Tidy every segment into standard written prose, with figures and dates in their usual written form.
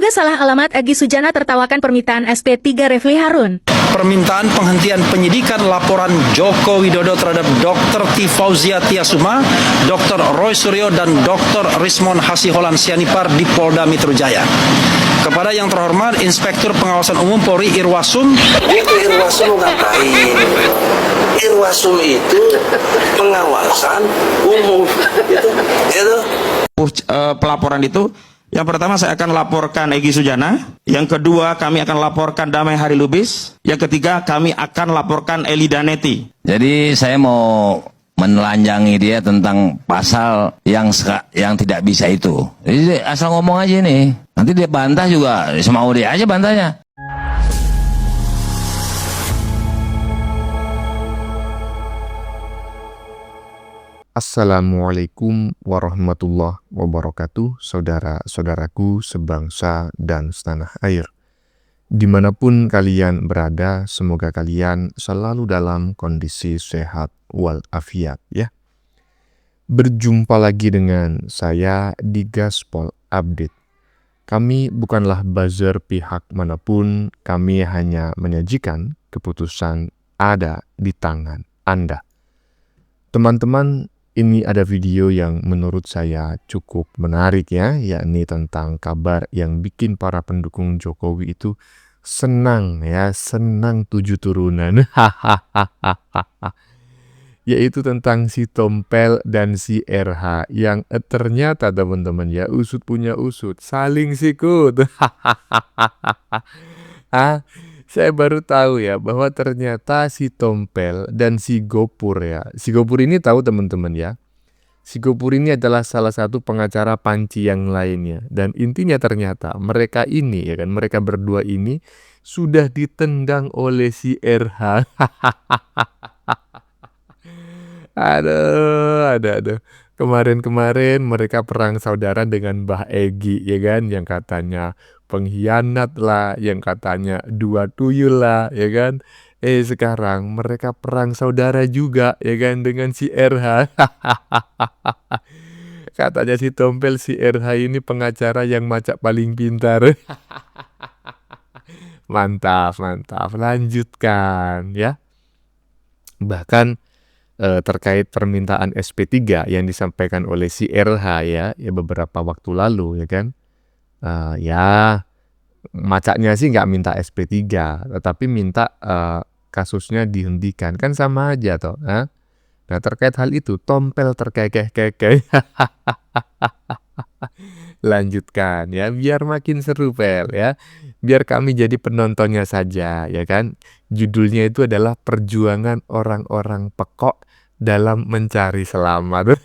Diduga salah alamat, Egy Sujana tertawakan permintaan SP3 Refli Harun. Permintaan penghentian penyidikan laporan Joko Widodo terhadap Dr. T. Fauzia Tiasuma, Dr. Roy Suryo, dan Dr. Rismon Hasiholan Sianipar di Polda Metro Jaya. Kepada yang terhormat Inspektur Pengawasan Umum Polri Irwasum. Itu Irwasum ngapain? Irwasum itu pengawasan umum. Itu. Pelaporan itu, yang pertama saya akan laporkan Egy Sujana, yang kedua kami akan laporkan Damai Hari Lubis, yang ketiga kami akan laporkan Elida Neti. Jadi saya mau menelanjangi dia tentang pasal yang tidak bisa itu. Jadi asal ngomong aja nih. Nanti dia bantah juga, semau dia aja bantahnya. Assalamualaikum warahmatullahi wabarakatuh, saudara-saudaraku sebangsa dan setanah air. Dimanapun kalian berada, semoga kalian selalu dalam kondisi sehat walafiat ya. Berjumpa lagi dengan saya di Gaspol Update. Kami bukanlah buzzer pihak manapun, kami hanya menyajikan keputusan ada di tangan Anda. Teman-teman, ini ada video yang menurut saya cukup menarik ya, yakni tentang kabar yang bikin para pendukung Jokowi itu senang 7 turunan. Yaitu tentang si Tompel dan si RH yang ternyata teman-teman ya, usut punya usut, saling sikut. Saya baru tahu ya bahwa ternyata si Tompel dan si Gopur ya. Si Gopur ini tahu teman-teman ya. Si Gopur ini adalah salah satu pengacara Panci yang lainnya. Dan intinya ternyata mereka ini ya kan, mereka berdua ini sudah ditendang oleh si RH. Aduh. Kemarin mereka perang saudara dengan Mbah Egy ya kan, yang katanya pengkhianat lah, yang katanya dua tuyul lah ya kan. Sekarang mereka perang saudara juga ya kan dengan si RH. Katanya si Tompel, si RH ini pengacara yang macak paling pintar. Mantap, lanjutkan ya. Bahkan terkait permintaan SP3 yang disampaikan oleh si RH ya beberapa waktu lalu ya kan. Macaknya sih nggak minta SP3, tetapi minta kasusnya dihentikan, kan sama aja toh. Nah, terkait hal itu Tompel terkekeh-kekeh. Lanjutkan ya, biar makin seru Pel ya. Biar kami jadi penontonnya saja ya kan. Judulnya itu adalah Perjuangan Orang-orang Pekok dalam Mencari Selamat.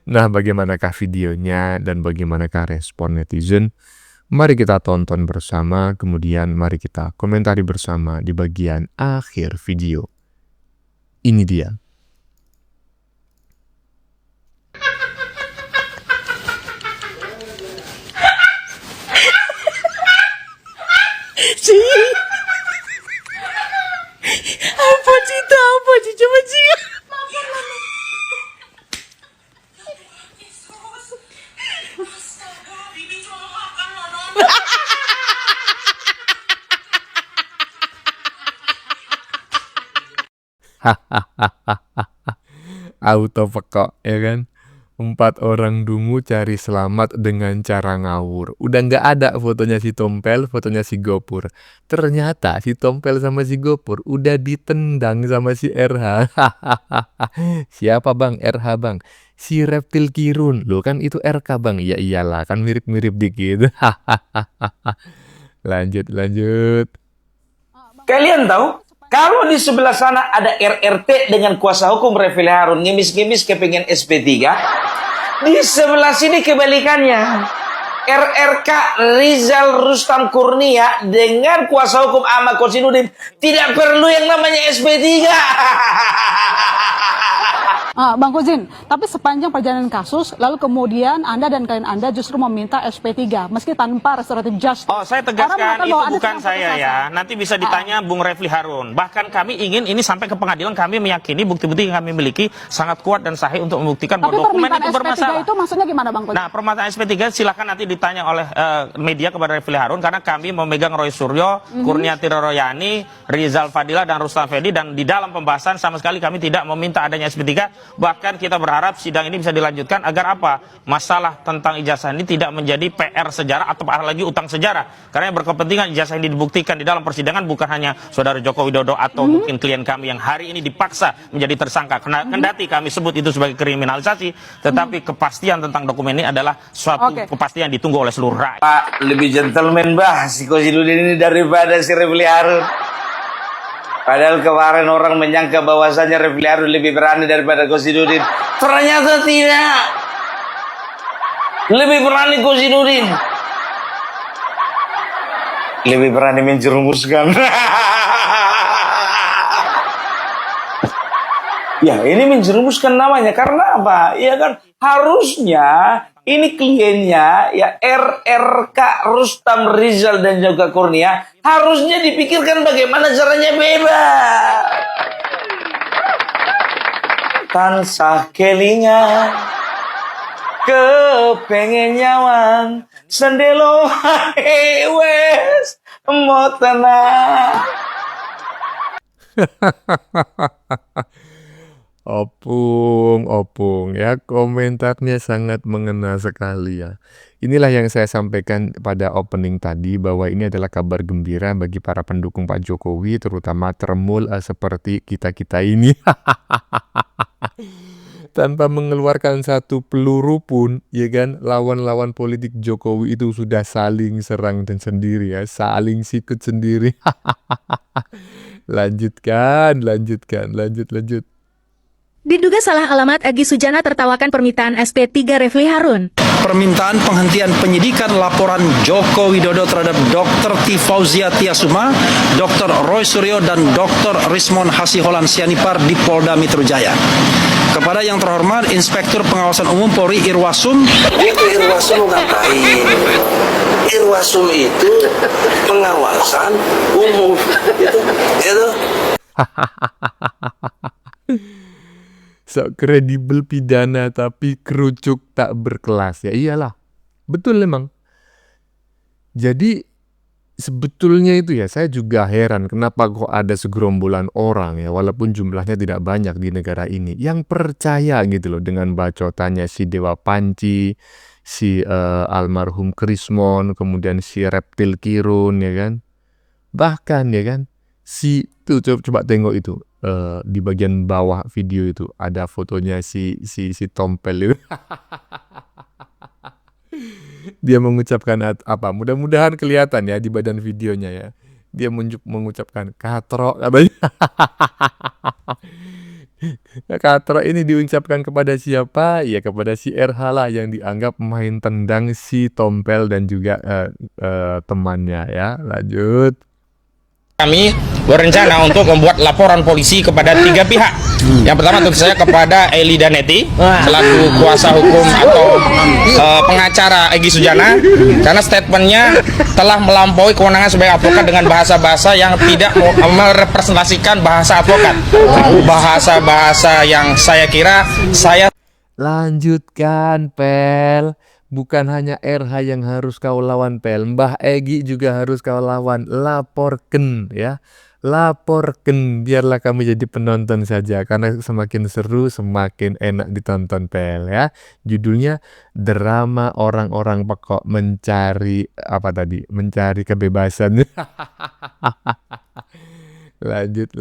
Nah, bagaimanakah videonya dan bagaimanakah respon netizen? Mari kita tonton bersama, kemudian mari kita komentari bersama di bagian akhir video. Ini dia. Apa sih, coba sih. Auto pekok ya kan. 4 orang dungu cari selamat dengan cara ngawur. Udah nggak ada fotonya si Tompel, fotonya si Gopur. Ternyata si Tompel sama si Gopur udah ditendang sama si RH. Siapa bang? RH bang. Si reptil Kirun. Loh kan itu RK bang. Ya iyalah kan mirip-mirip dikit. Lanjut. Kalian tahu? Kalau di sebelah sana ada RRT dengan kuasa hukum Refli Harun ngemis-ngemis kepengen SP3, di sebelah sini kebalikannya. RRK Rizal Rustam Kurnia dengan kuasa hukum Ahmad Kosinudin tidak perlu yang namanya SP3. Bang Kozin, tapi sepanjang perjalanan kasus, lalu kemudian Anda dan klien Anda justru meminta SP3, meski tanpa restoratif justice. Oh, saya tegaskan itu bukan saya ya. Nanti bisa ditanya Bung Refli Harun. Bahkan kami ingin ini sampai ke pengadilan, kami meyakini bukti-bukti yang kami miliki sangat kuat dan sahih untuk membuktikan Tapi bahwa dokumen permintaan itu bermasalah. SP3 itu maksudnya gimana Bang Kozin? Nah, permintaan SP3 silakan nanti ditanya oleh media kepada Refli Harun, karena kami memegang Roy Suryo, Kurniati Royani, Rizal Fadila, dan Rustam Fendi, dan di dalam pembahasan sama sekali kami tidak meminta adanya SP3. Bahkan kita berharap sidang ini bisa dilanjutkan agar apa? Masalah tentang ijazah ini tidak menjadi PR sejarah atau lagi utang sejarah. Karena yang berkepentingan ijazah ini dibuktikan di dalam persidangan bukan hanya Saudara Joko Widodo atau mungkin klien kami yang hari ini dipaksa menjadi tersangka. Kendati kami sebut itu sebagai kriminalisasi, tetapi kepastian tentang dokumen ini adalah suatu kepastian ditunggu oleh seluruh rakyat. Pak, lebih gentleman si Kosidudin ini daripada si Refli Harun. Padahal kemarin orang menyangka bahwasanya Refli Harun lebih berani daripada Kosidudin. Ternyata tidak. Lebih berani Kosidudin. Lebih berani menjerumuskan. Ya, ini menjerumuskan namanya. Karena apa? Ya kan, harusnya ini kliennya ya RRK Rustam, Rizal, dan juga Kurnia harusnya dipikirkan bagaimana caranya bebas. Tansah kelingan kepengen nyawan sendelo wes mau tenang. Opung ya, komentarnya sangat mengena sekali ya. Inilah yang saya sampaikan pada opening tadi, bahwa ini adalah kabar gembira bagi para pendukung Pak Jokowi, terutama Tremul seperti kita-kita ini. Tanpa mengeluarkan satu peluru pun, ya kan, lawan-lawan politik Jokowi itu sudah saling serang dan sendiri ya, saling sikut sendiri. Lanjut. Diduga salah alamat, Egy Sujana tertawakan permintaan SP3 Refli Harun. Permintaan penghentian penyidikan laporan Joko Widodo terhadap Dr. Tifauzia Tiasuma, Dr. Roy Suryo, dan Dr. Rismon Hasiholan Sianipar di Polda Metro Jaya. Kepada yang terhormat Inspektur Pengawasan Umum Polri Irwasum. Itu Irwasum ngapain? Irwasum itu pengawasan umum. Itu. Sok kredibel pidana tapi kerucuk tak berkelas. Ya iyalah, betul memang. Jadi sebetulnya itu ya, saya juga heran kenapa kok ada segerombolan orang ya, walaupun jumlahnya tidak banyak di negara ini, yang percaya gitu loh dengan bacotannya si Dewa Panci, si almarhum Krismon, kemudian si Reptil Kirun ya kan. Bahkan ya kan, si tuh coba tengok itu. Di bagian bawah video itu ada fotonya si Tompel itu. Dia mengucapkan apa? Mudah-mudahan kelihatan ya di badan videonya ya. Dia mengucapkan katrok katanya. Katrok ini diucapkan kepada siapa? Ya kepada si RH lah, yang dianggap main tendang si Tompel dan juga temannya ya. Lanjut. Kami berencana untuk membuat laporan polisi kepada 3 pihak. Yang pertama tentu saja kepada Eli Daneti selaku kuasa hukum atau pengacara Egy Sujana, karena statementnya telah melampaui kewenangan sebagai advokat dengan bahasa-bahasa yang tidak merepresentasikan bahasa advokat, bahasa-bahasa yang saya kira saya. Lanjutkan, Pel. Bukan hanya RH yang harus kau lawan, Pel. Mbah Egy juga harus kau lawan. Laporkan ya. Laporkan. Biarlah kami jadi penonton saja. Karena semakin seru, semakin enak ditonton, Pel ya. Judulnya drama orang-orang pekok mencari apa tadi? Mencari kebebasan. Lanjut.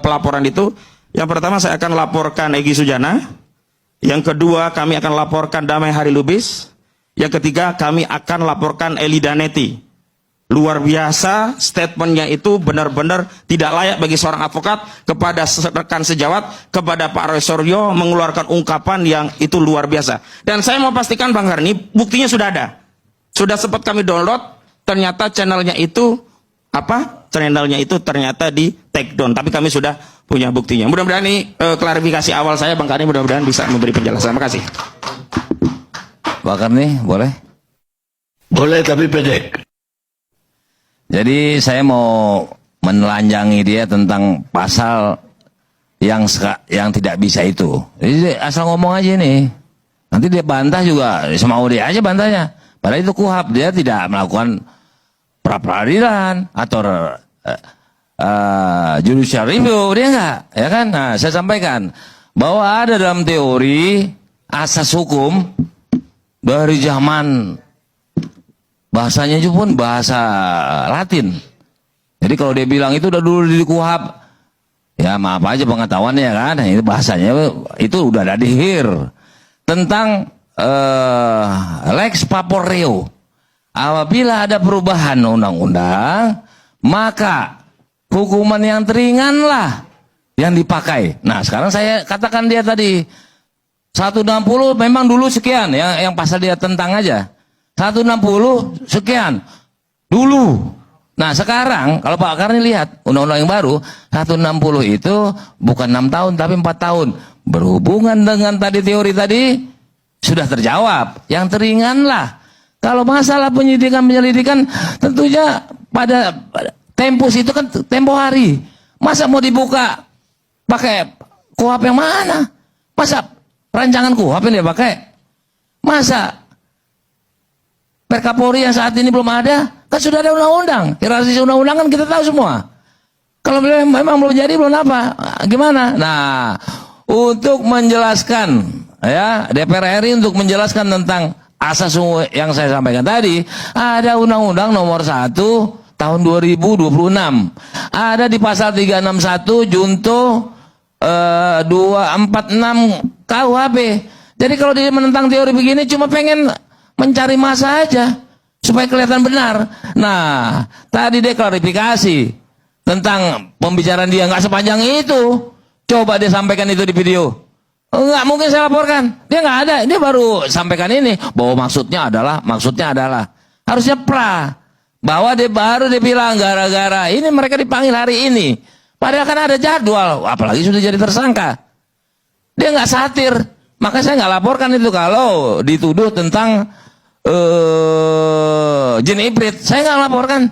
Pelaporan itu, yang pertama saya akan laporkan Egy Sujana. Yang kedua, kami akan laporkan Damai Hari Lubis. Yang ketiga, kami akan laporkan Eli Daneti. Luar biasa, statementnya itu benar-benar tidak layak bagi seorang advokat. Kepada rekan sejawat, kepada Pak Roy Suryo, mengeluarkan ungkapan yang itu luar biasa. Dan saya mau pastikan Bang Harni, buktinya sudah ada. Sudah sempat kami download, ternyata channelnya itu ternyata di take down. Tapi kami sudah punya buktinya. Mudah-mudahan ini klarifikasi awal saya, Bang Karni, mudah-mudahan bisa memberi penjelasan. Terima kasih. Pak Karni, boleh? Boleh tapi pendek. Jadi saya mau menelanjangi dia tentang pasal yang tidak bisa itu. Jadi asal ngomong aja nih. Nanti dia bantah juga, semau dia aja bantahnya. Padahal itu KUHP, dia tidak melakukan pra-peradilan atau judicial review, dia enggak, ya kan? Nah, saya sampaikan bahwa ada dalam teori asas hukum dari zaman bahasanya itu pun bahasa Latin. Jadi kalau dia bilang itu udah dulu di KUHP, ya maaf aja pengetahuannya kan, itu bahasanya itu udah ada di HIR tentang Lex Paporeo. Apabila ada perubahan undang-undang, maka hukuman yang teringanlah yang dipakai. Nah, sekarang saya katakan dia tadi 160 memang dulu sekian, yang pasal dia tentang aja. 160 sekian dulu. Nah, sekarang kalau Pak Karni lihat undang-undang yang baru 160 itu bukan 6 tahun tapi 4 tahun. Berhubungan dengan tadi teori tadi sudah terjawab. Yang teringanlah. Kalau masalah penyelidikan tentunya pada tempus itu kan tempo hari. Masa mau dibuka pakai KUHP yang mana? Masa rancangan KUHP yang dia pakai? Masa Perkapolri yang saat ini belum ada? Kan sudah ada undang-undang. Hierarkis undang-undang kan kita tahu semua. Kalau memang belum jadi, belum apa? Gimana? Nah, untuk menjelaskan, ya, DPR RI untuk menjelaskan tentang asas yang saya sampaikan tadi, ada Undang-Undang Nomor 1 Tahun 2026. Ada di pasal 361 junto 246 KUHP. Jadi kalau dia menentang teori begini cuma pengen mencari masa aja supaya kelihatan benar. Nah, tadi dia klarifikasi tentang pembicaraan dia nggak sepanjang itu. Coba dia sampaikan itu di video. Nggak mungkin saya laporkan. Dia nggak ada. Dia baru sampaikan ini bahwa maksudnya adalah harusnya bahwa dia baru dia bilang gara-gara ini mereka dipanggil hari ini. Padahal kan ada jadwal. Apalagi sudah jadi tersangka. Dia nggak satir. Maka saya nggak laporkan itu kalau dituduh tentang jin ibrit. Saya nggak laporkan.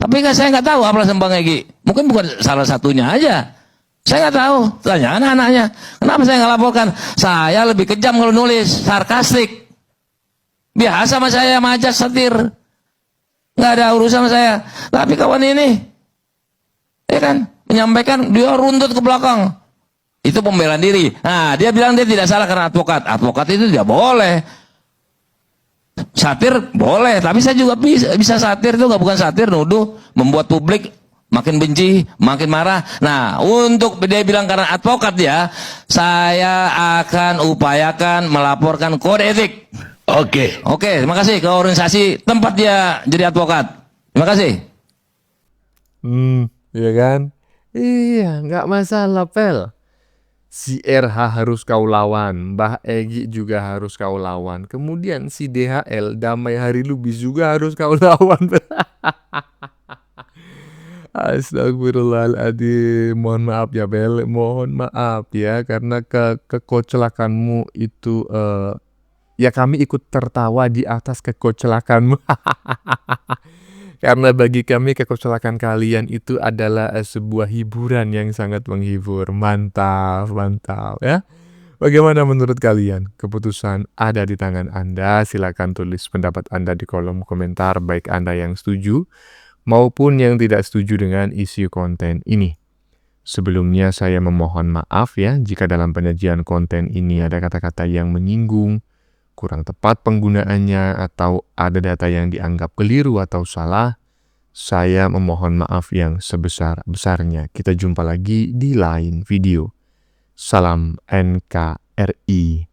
Tapi saya nggak tahu alasan Bang Egy. Mungkin bukan salah satunya aja. Saya nggak tahu. Tanya anak-anaknya. Kenapa saya nggak laporkan? Saya lebih kejam kalau nulis. Sarkastik. Biasa sama saya majak satir. Nggak ada urusan sama saya. Tapi kawan ini, ya kan, menyampaikan dia runtut ke belakang. Itu pembelaan diri. Nah, dia bilang dia tidak salah karena advokat. Advokat itu tidak boleh. Satir boleh, tapi saya juga bisa satir itu bukan satir, nuduh, membuat publik makin benci, makin marah. Nah, untuk dia bilang karena advokat ya, saya akan upayakan melaporkan kode etik. Oke. Oke, terima kasih ke organisasi tempat dia jadi advokat. Terima kasih. Iya kan? Iya, nggak masalah, Pel. Si RH harus kau lawan, Mbah Egy juga harus kau lawan. Kemudian si DHL, Damai Hari Lubis juga harus kau lawan. Astagfirullahaladzim. Mohon maaf ya, Bel. Mohon maaf ya, karena kekocelakanmu itu, ya kami ikut tertawa di atas kekocelakanmu. Karena bagi kami kekocelakan kalian itu adalah sebuah hiburan yang sangat menghibur. Mantap, mantap ya. Bagaimana menurut kalian? Keputusan ada di tangan Anda. Silakan tulis pendapat Anda di kolom komentar, baik Anda yang setuju maupun yang tidak setuju dengan isi konten ini. Sebelumnya saya memohon maaf ya jika dalam penyajian konten ini ada kata-kata yang menyinggung, kurang tepat penggunaannya, atau ada data yang dianggap keliru atau salah. Saya memohon maaf yang sebesar-besarnya. Kita jumpa lagi di lain video. Salam NKRI.